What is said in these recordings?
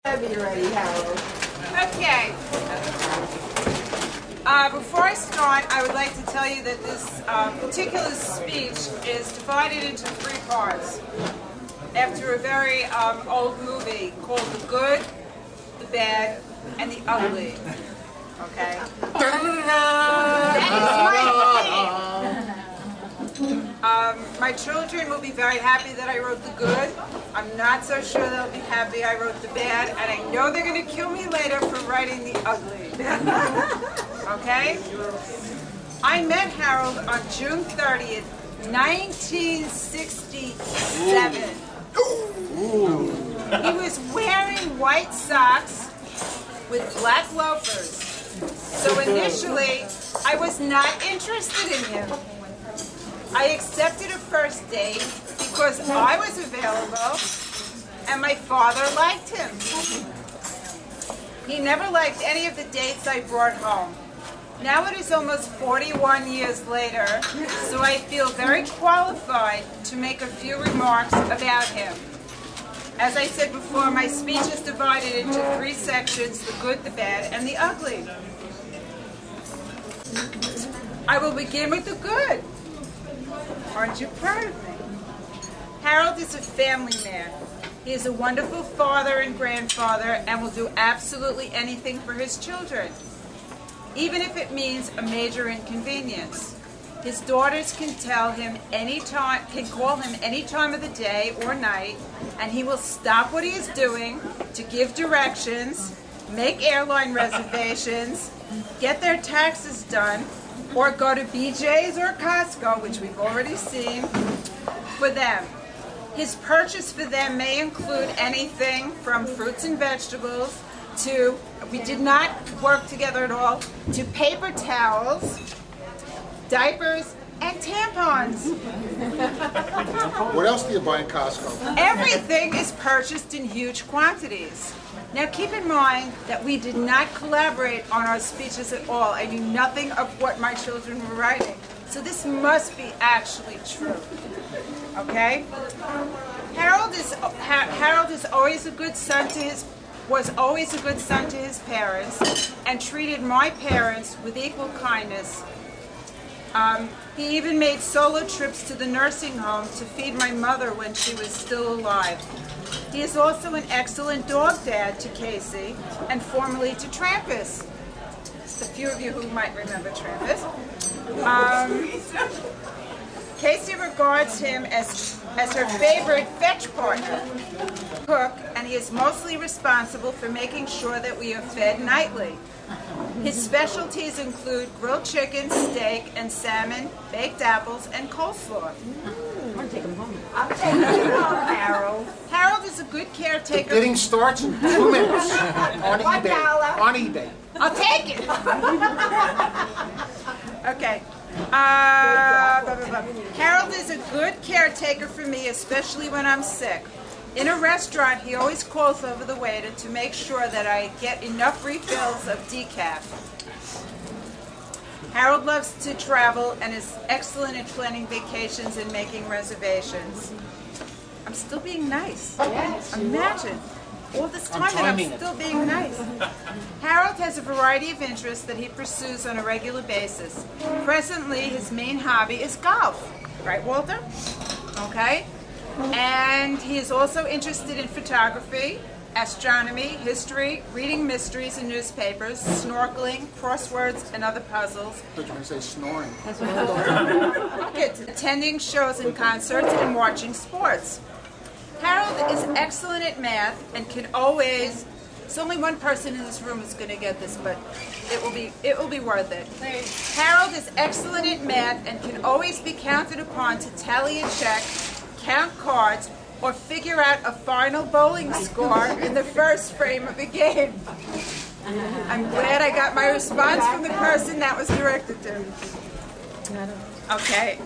Be ready, Harold. Okay. Before I start, I would like to tell you that this particular speech is divided into 3 parts after a very old movie called The Good, the Bad, and the Ugly. Okay? That is my thing. My children will be very happy that I wrote the good. I'm not so sure they'll be happy I wrote the bad, and I know they're going to kill me later for writing the ugly. Okay? I met Harold on June 30th, 1967. He was wearing white socks with black loafers. So initially, I was not interested in him. I accepted a first date because I was available and my father liked him. He never liked any of the dates I brought home. Now it is almost 41 years later, so I feel very qualified to make a few remarks about him. As I said before, my speech is divided into 3 sections: the good, the bad, and the ugly. I will begin with the good. Aren't you proud of me? Harold is a family man. He is a wonderful father and grandfather and will do absolutely anything for his children, even if it means a major inconvenience. His daughters can call him any time of the day or night, and he will stop what he is doing to give directions, make airline reservations, get their taxes done, or go to BJ's or Costco, which we've already seen, for them. His purchase for them may include anything from fruits and vegetables to, we did not work together at all, to paper towels, diapers, and tampons. What else do you buy in Costco? Everything is purchased in huge quantities. Now keep in mind that we did not collaborate on our speeches at all. I knew nothing of what my children were writing. So this must be actually true. Okay? Harold is always a good son to his parents and treated my parents with equal kindness. He even made solo trips to the nursing home to feed my mother when she was still alive. He is also an excellent dog dad to Casey and formerly to Trampus. A few of you who might remember Trampus. Casey regards him as her favorite fetch partner, cook, and he is mostly responsible for making sure that we are fed nightly. His specialties include grilled chicken, steak, and salmon, baked apples, and coleslaw. I'm going to take him home. I'm taking him home, Harold. Harold is a good caretaker. The bidding starts in 2 minutes on eBay. $1. On eBay. I'll take it. Okay. Harold is a good caretaker for me, especially when I'm sick. In a restaurant, he always calls over the waiter to make sure that I get enough refills of decaf. Harold loves to travel and is excellent at planning vacations and making reservations. I'm still being nice. Yes, Imagine. All this time that I'm still being nice. Harold has a variety of interests that he pursues on a regular basis. Presently, his main hobby is golf. Right, Walter? Okay. And he is also interested in photography, astronomy, history, reading mysteries and newspapers, snorkeling, crosswords, and other puzzles. I thought you were going to say snoring. That's what I thought. It's attending shows and concerts and watching sports. Harold is excellent at math and can always. There's only one person in this room who's going to get this, but it will be worth it. Harold is excellent at math and can always be counted upon to tally a check, count cards, or figure out a final bowling score in the first frame of a game. I'm glad I got my response from the person that was directed to. Okay.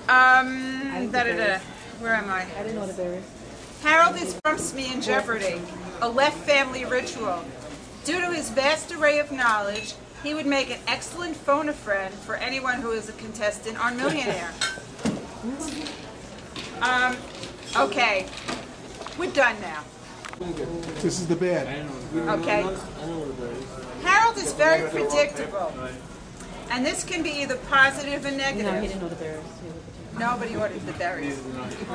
Where am I? I didn't know the berries. Harold is from Smee and Jeopardy, a Leff family ritual. Due to his vast array of knowledge, he would make an excellent phone-a-friend for anyone who is a contestant on Millionaire. Okay, we're done now. This is the bad. Okay. Harold is very predictable. And this can be either positive or negative. No, he didn't know the berries. Nobody ordered the berries.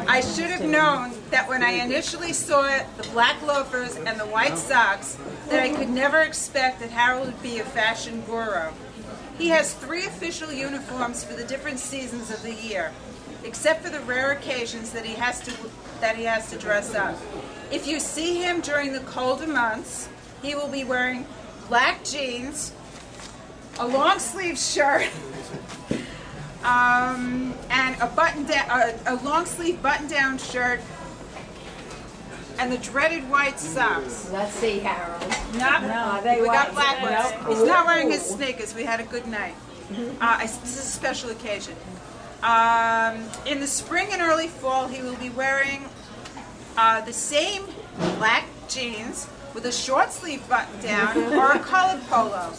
I should have known that when I initially saw the black loafers and the white socks, that I could never expect that Harold would be a fashion guru. He has 3 official uniforms for the different seasons of the year, except for the rare occasions that he has to dress up. If you see him during the colder months, he will be wearing black jeans, a long sleeve shirt, and a long sleeve button-down shirt, and the dreaded white socks. Let's see, Harold. No, we got black ones. He's not wearing his sneakers. We had a good night. This is a special occasion. In the spring and early fall, he will be wearing the same black jeans with a short sleeve button down or a colored polo.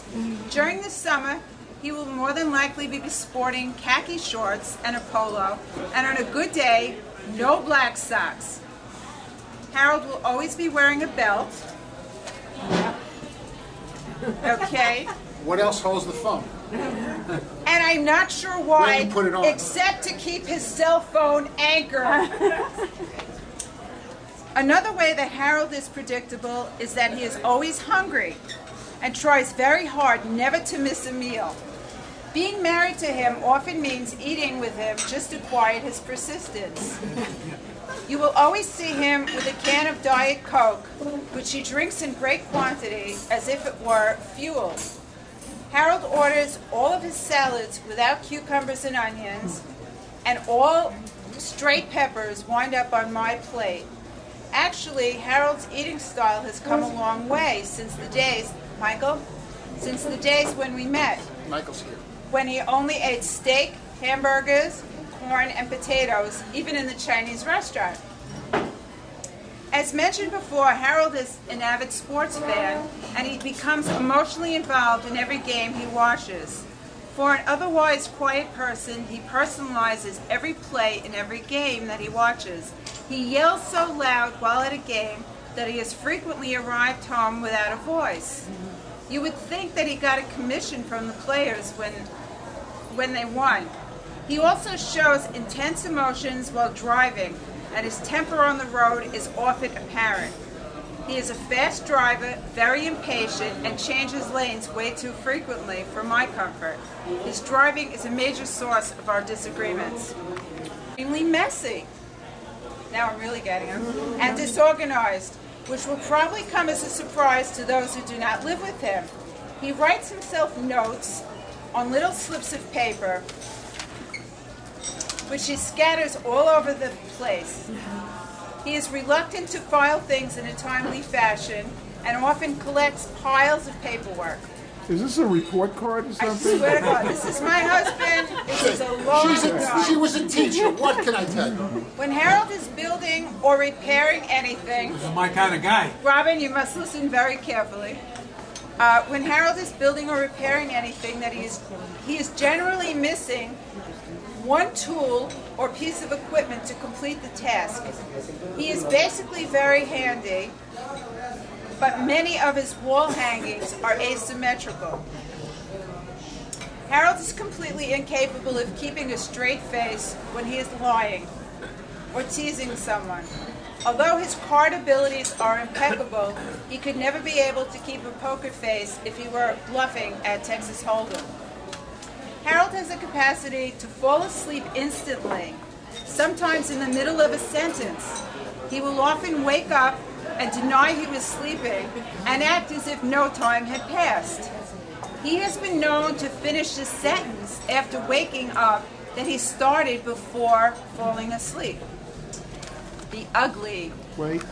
During the summer, he will more than likely be sporting khaki shorts and a polo, and on a good day, no black socks. Harold will always be wearing a belt. Okay. What else holds the phone? And I'm not sure why, Where you put it on. except to keep his cell phone anchored. Another way that Harold is predictable is that he is always hungry and tries very hard never to miss a meal. Being married to him often means eating with him just to quiet his persistence. You will always see him with a can of Diet Coke, which he drinks in great quantity as if it were fuel. Harold orders all of his salads without cucumbers and onions, and all straight peppers wind up on my plate. Actually, Harold's eating style has come a long way since the days, Michael, since the days when we met. Michael's here. When he only ate steak, hamburgers, corn, and potatoes, even in the Chinese restaurant. As mentioned before, Harold is an avid sports fan, and he becomes emotionally involved in every game he watches. For an otherwise quiet person, he personalizes every play in every game that he watches. He yells so loud while at a game that he has frequently arrived home without a voice. You would think that he got a commission from the players when they won. He also shows intense emotions while driving, and his temper on the road is often apparent. He is a fast driver, very impatient, and changes lanes way too frequently for my comfort. His driving is a major source of our disagreements. Extremely messy. Now I'm really getting him. And disorganized, which will probably come as a surprise to those who do not live with him. He writes himself notes on little slips of paper, which he scatters all over the place. He is reluctant to file things in a timely fashion and often collects piles of paperwork. Is this a report card or I something? swear to God, this is my husband. This is a long ago. She was a teacher. What can I tell you? When Harold is building or repairing anything, This is my kind of guy. Robin, you must listen very carefully. When Harold is building or repairing anything that he is generally missing one tool or piece of equipment to complete the task. He is basically very handy, but many of his wall hangings are asymmetrical. Harold is completely incapable of keeping a straight face when he is lying or teasing someone. Although his card abilities are impeccable, he could never be able to keep a poker face if he were bluffing at Texas Hold'em. Harold has a capacity to fall asleep instantly, sometimes in the middle of a sentence. He will often wake up and deny he was sleeping and act as if no time had passed. He has been known to finish a sentence after waking up that he started before falling asleep. The ugly. Wait.